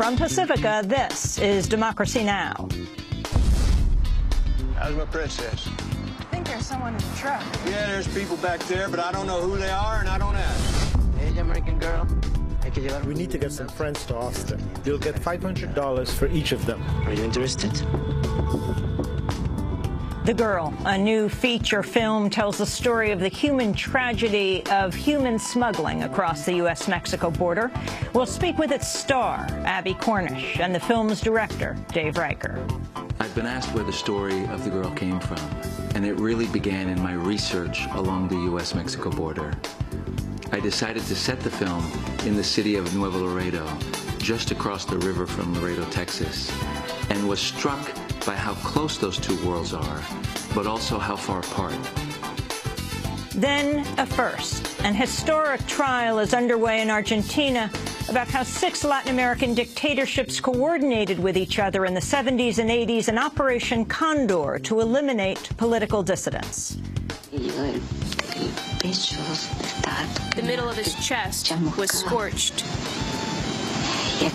From Pacifica, this is Democracy Now! How's my princess? I think there's someone in the truck. Yeah, there's people back there, but I don't know who they are, and I don't ask. Hey, American girl. We need to get some friends to Austin. You'll get $500 for each of them. Are you interested? The Girl, a new feature film, tells the story of the human tragedy of human smuggling across the U.S.-Mexico border. We'll speak with its star, Abby Cornish, and the film's director, Dave Riker. I've been asked where the story of the girl came from, and it really began in my research along the U.S.-Mexico border. I decided to set the film in the city of Nuevo Laredo, just across the river from Laredo, Texas, and was struck by how close those two worlds are, but also how far apart. Then a first. An historic trial is underway in Argentina about how 6 Latin American dictatorships coordinated with each other in the 70s and 80s in Operation Condor to eliminate political dissidents. The middle of his chest was scorched. They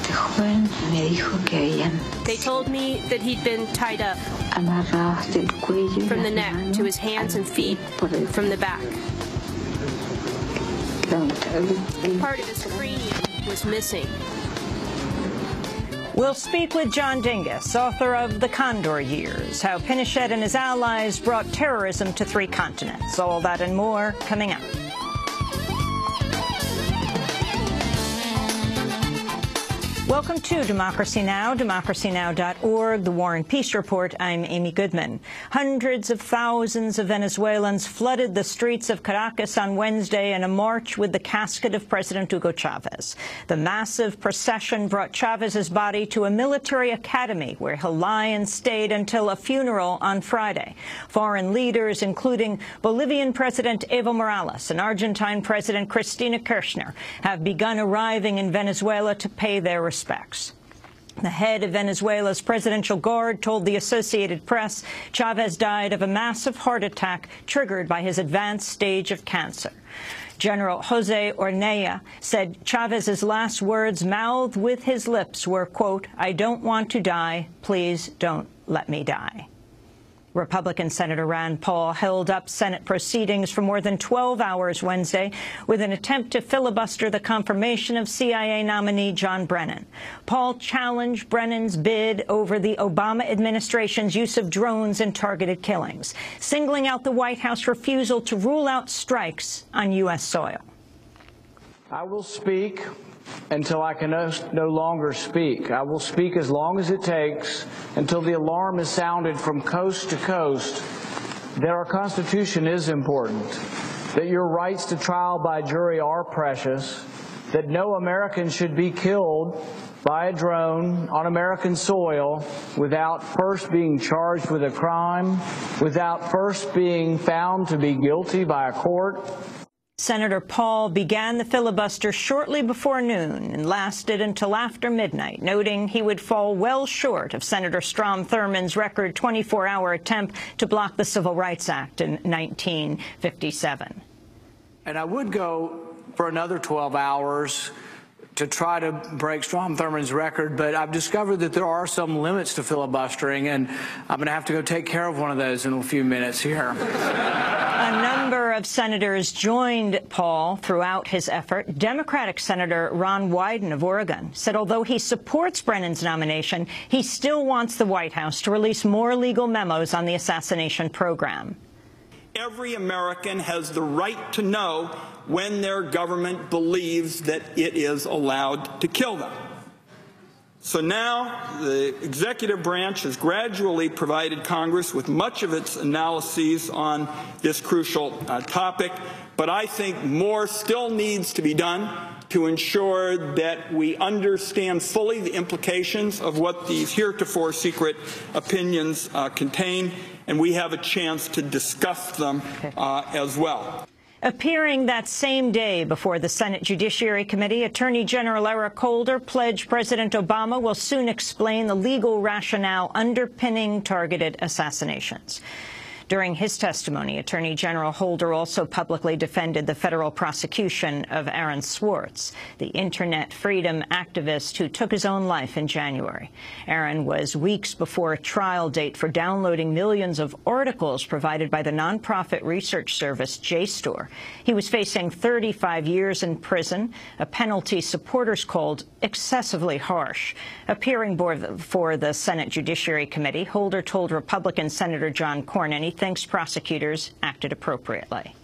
told me that he'd been tied up from the neck to his hands and feet from the back. Part of his cranium was missing. We'll speak with John Dingus, author of The Condor Years, How Pinochet and His Allies Brought Terrorism to 3 Continents. All that and more coming up. Welcome to Democracy Now!, democracynow.org, The War and Peace Report. I'm Amy Goodman. Hundreds of thousands of Venezuelans flooded the streets of Caracas on Wednesday in a march with the casket of President Hugo Chavez. The massive procession brought Chavez's body to a military academy where he'll lie and stayed until a funeral on Friday. Foreign leaders, including Bolivian President Evo Morales and Argentine President Cristina Kirchner, have begun arriving in Venezuela to pay their respects. The head of Venezuela's Presidential Guard told the Associated Press Chavez died of a massive heart attack triggered by his advanced stage of cancer. General Jose Ornella said Chavez's last words mouthed with his lips were, quote, "I don't want to die. Please don't let me die." Republican Senator Rand Paul held up Senate proceedings for more than 12 hours Wednesday with an attempt to filibuster the confirmation of CIA nominee John Brennan. Paul challenged Brennan's bid over the Obama administration's use of drones in targeted killings, singling out the White House refusal to rule out strikes on U.S. soil. I will speak until I can no longer speak. I will speak as long as it takes until the alarm is sounded from coast to coast that our Constitution is important, that your rights to trial by jury are precious, that no American should be killed by a drone on American soil without first being charged with a crime, without first being found to be guilty by a court. Senator Paul began the filibuster shortly before noon and lasted until after midnight, noting he would fall well short of Senator Strom Thurmond's record 24-hour attempt to block the Civil Rights Act in 1957. And I would go for another 12 hours to try to break Strom Thurmond's record, but I've discovered that there are some limits to filibustering, and I'm going to have to go take care of one of those in a few minutes here. A number of senators joined Paul throughout his effort. Democratic Senator Ron Wyden of Oregon said although he supports Brennan's nomination, he still wants the White House to release more legal memos on the assassination program. Every American has the right to know when their government believes that it is allowed to kill them. So now the executive branch has gradually provided Congress with much of its analyses on this crucial topic, but I think more still needs to be done to ensure that we understand fully the implications of what these heretofore secret opinions contain, and we have a chance to discuss them as well. Appearing that same day before the Senate Judiciary Committee, Attorney General Eric Holder pledged President Obama will soon explain the legal rationale underpinning targeted assassinations. During his testimony, Attorney General Holder also publicly defended the federal prosecution of Aaron Swartz, the internet freedom activist who took his own life in January. Aaron was weeks before a trial date for downloading millions of articles provided by the nonprofit research service JSTOR. He was facing 35 years in prison, a penalty supporters called excessively harsh. Appearing before the Senate Judiciary Committee, Holder told Republican Senator John Cornyn he thinks prosecutors acted appropriately.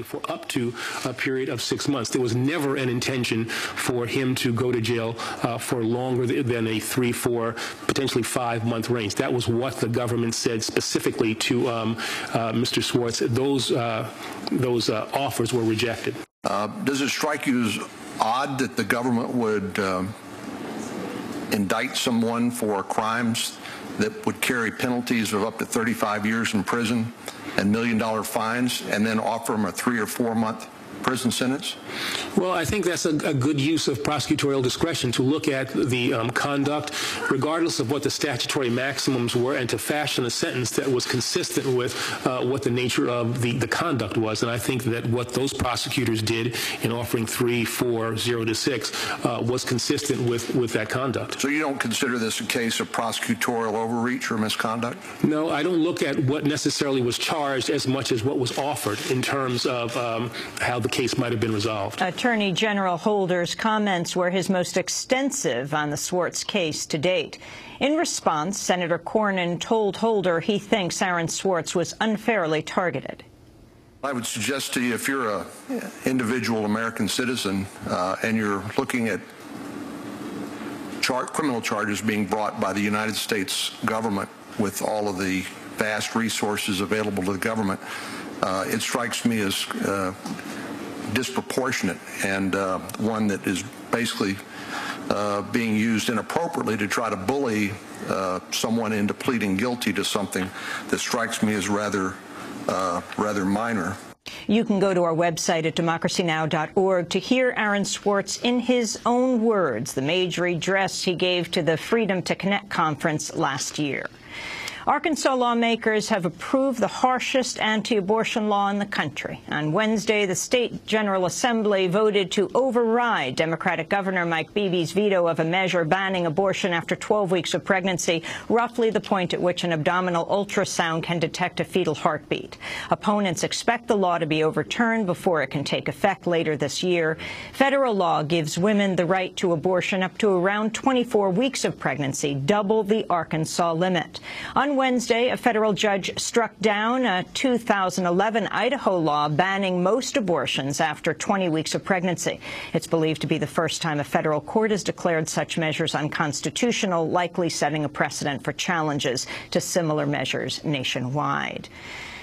For up to a period of 6 months. There was never an intention for him to go to jail for longer than a 3, 4, potentially 5-month range. That was what the government said specifically to Mr. Swartz. Those offers were rejected. Does it strike you as odd that the government would indict someone for crimes that would carry penalties of up to 35 years in prison and $1 million fines, and then offer them a 3 or 4 month prison sentence? Well, I think that's a good use of prosecutorial discretion to look at the conduct, regardless of what the statutory maximums were, and to fashion a sentence that was consistent with what the nature of the conduct was. And I think that what those prosecutors did in offering 3, 4, 0 to 6 was consistent with that conduct. So you don't consider this a case of prosecutorial overreach or misconduct? No, I don't look at what necessarily was charged as much as what was offered in terms of how the case might have been resolved. Attorney General Holder's comments were his most extensive on the Swartz case to date. In response, Senator Cornyn told Holder he thinks Aaron Swartz was unfairly targeted. I would suggest to you, if you're an individual American citizen and you're looking at criminal charges being brought by the United States government with all of the vast resources available to the government, it strikes me as disproportionate and one that is basically being used inappropriately to try to bully someone into pleading guilty to something that strikes me as rather minor. You can go to our website at democracynow.org to hear Aaron Swartz in his own words, the major address he gave to the Freedom to Connect conference last year. Arkansas lawmakers have approved the harshest anti-abortion law in the country. On Wednesday, the state General Assembly voted to override Democratic Governor Mike Beebe's veto of a measure banning abortion after 12 weeks of pregnancy, roughly the point at which an abdominal ultrasound can detect a fetal heartbeat. Opponents expect the law to be overturned before it can take effect later this year. Federal law gives women the right to abortion up to around 24 weeks of pregnancy, double the Arkansas limit. On Wednesday, a federal judge struck down a 2011 Idaho law banning most abortions after 20 weeks of pregnancy. It's believed to be the first time a federal court has declared such measures unconstitutional, likely setting a precedent for challenges to similar measures nationwide.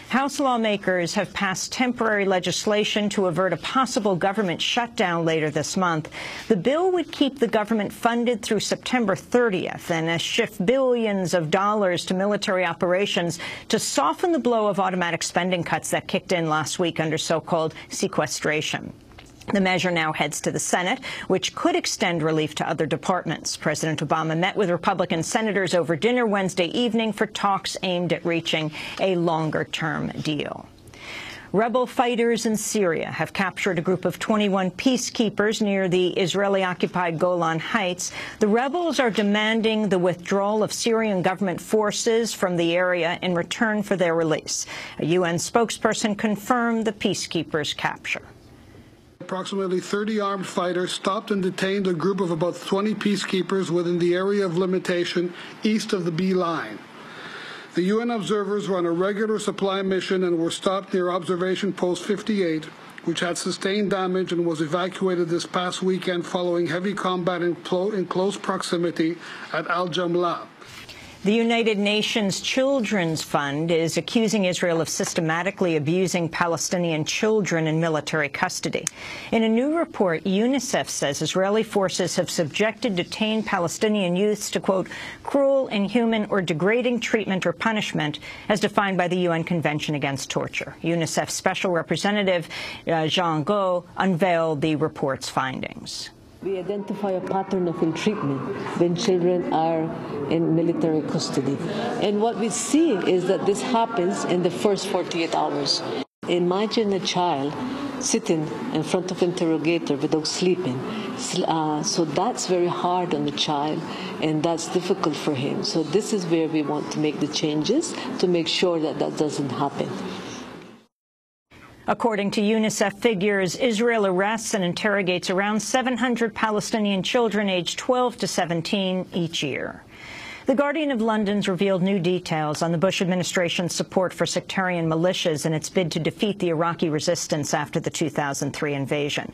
House lawmakers have passed temporary legislation to avert a possible government shutdown later this month. The bill would keep the government funded through September 30th and shift billions of dollars to military operations to soften the blow of automatic spending cuts that kicked in last week under so-called sequestration. The measure now heads to the Senate, which could extend relief to other departments. President Obama met with Republican senators over dinner Wednesday evening for talks aimed at reaching a longer-term deal. Rebel fighters in Syria have captured a group of 21 peacekeepers near the Israeli-occupied Golan Heights. The rebels are demanding the withdrawal of Syrian government forces from the area in return for their release. A UN spokesperson confirmed the peacekeepers' capture. Approximately 30 armed fighters stopped and detained a group of about 20 peacekeepers within the area of limitation east of the B line. The UN observers were on a regular supply mission and were stopped near Observation Post 58, which had sustained damage and was evacuated this past weekend following heavy combat in close proximity at Al-Jamla. The United Nations Children's Fund is accusing Israel of systematically abusing Palestinian children in military custody. In a new report, UNICEF says Israeli forces have subjected detained Palestinian youths to, quote, cruel, inhuman, or degrading treatment or punishment as defined by the UN Convention Against Torture. UNICEF Special Representative Jean Go unveiled the report's findings. We identify a pattern of ill treatment when children are in military custody. And what we see is that this happens in the first 48 hours. Imagine a child sitting in front of an interrogator without sleeping. So that's very hard on the child, and that's difficult for him. So this is where we want to make the changes to make sure that that doesn't happen. According to UNICEF figures, Israel arrests and interrogates around 700 Palestinian children aged 12 to 17 each year. The Guardian of London's revealed new details on the Bush administration's support for sectarian militias in its bid to defeat the Iraqi resistance after the 2003 invasion.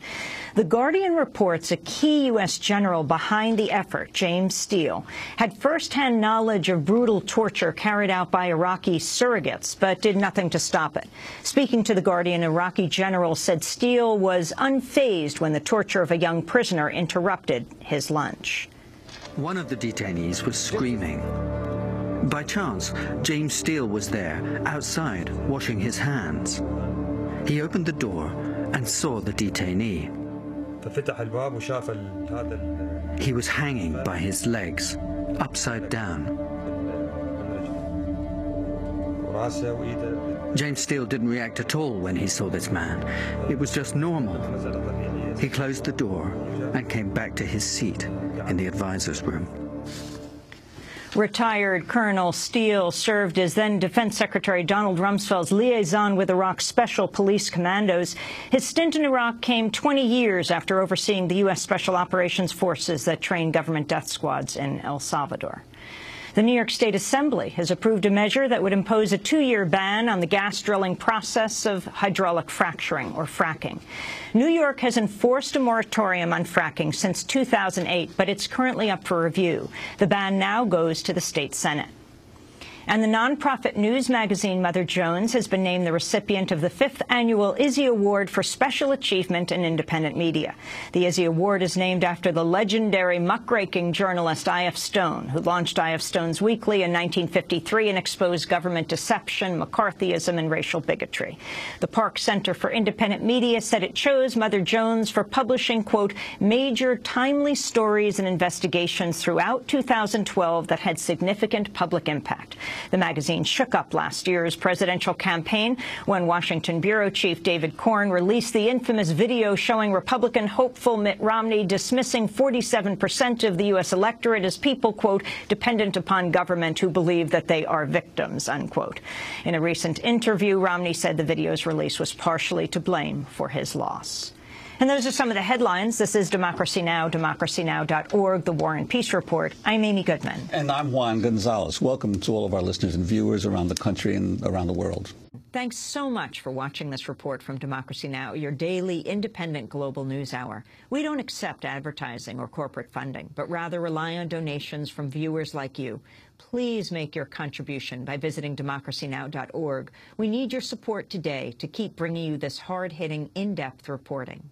The Guardian reports a key U.S. general behind the effort, James Steele, had first-hand knowledge of brutal torture carried out by Iraqi surrogates, but did nothing to stop it. Speaking to the Guardian, an Iraqi general said Steele was unfazed when the torture of a young prisoner interrupted his lunch. One of the detainees was screaming. By chance, James Steele was there, outside, washing his hands. He opened the door and saw the detainee. He was hanging by his legs, upside down. James Steele didn't react at all when he saw this man. It was just normal. He closed the door and came back to his seat in the advisor's room. Retired Colonel Steele served as then Defense Secretary Donald Rumsfeld's liaison with Iraq's Special Police Commandos. His stint in Iraq came 20 years after overseeing the U.S. Special Operations Forces that trained government death squads in El Salvador. The New York State Assembly has approved a measure that would impose a 2-year ban on the gas drilling process of hydraulic fracturing, or fracking. New York has enforced a moratorium on fracking since 2008, but it's currently up for review. The ban now goes to the state Senate. And the nonprofit news magazine Mother Jones has been named the recipient of the 5th Annual Izzy Award for Special Achievement in Independent Media. The Izzy Award is named after the legendary muckraking journalist I.F. Stone, who launched I.F. Stone's Weekly in 1953 and exposed government deception, McCarthyism, and racial bigotry. The Park Center for Independent Media said it chose Mother Jones for publishing, quote, major timely stories and investigations throughout 2012 that had significant public impact. The magazine shook up last year's presidential campaign when Washington bureau chief David Corn released the infamous video showing Republican hopeful Mitt Romney dismissing 47% of the U.S. electorate as people, quote, dependent upon government who believe that they are victims, unquote. In a recent interview, Romney said the video's release was partially to blame for his loss. And those are some of the headlines. This is Democracy Now!, democracynow.org, The War and Peace Report. I'm Amy Goodman. And I'm Juan Gonzalez. Welcome to all of our listeners and viewers around the country and around the world. Thanks so much for watching this report from Democracy Now!, your daily independent global news hour. We don't accept advertising or corporate funding, but rather rely on donations from viewers like you. Please make your contribution by visiting democracynow.org. We need your support today to keep bringing you this hard-hitting, in-depth reporting.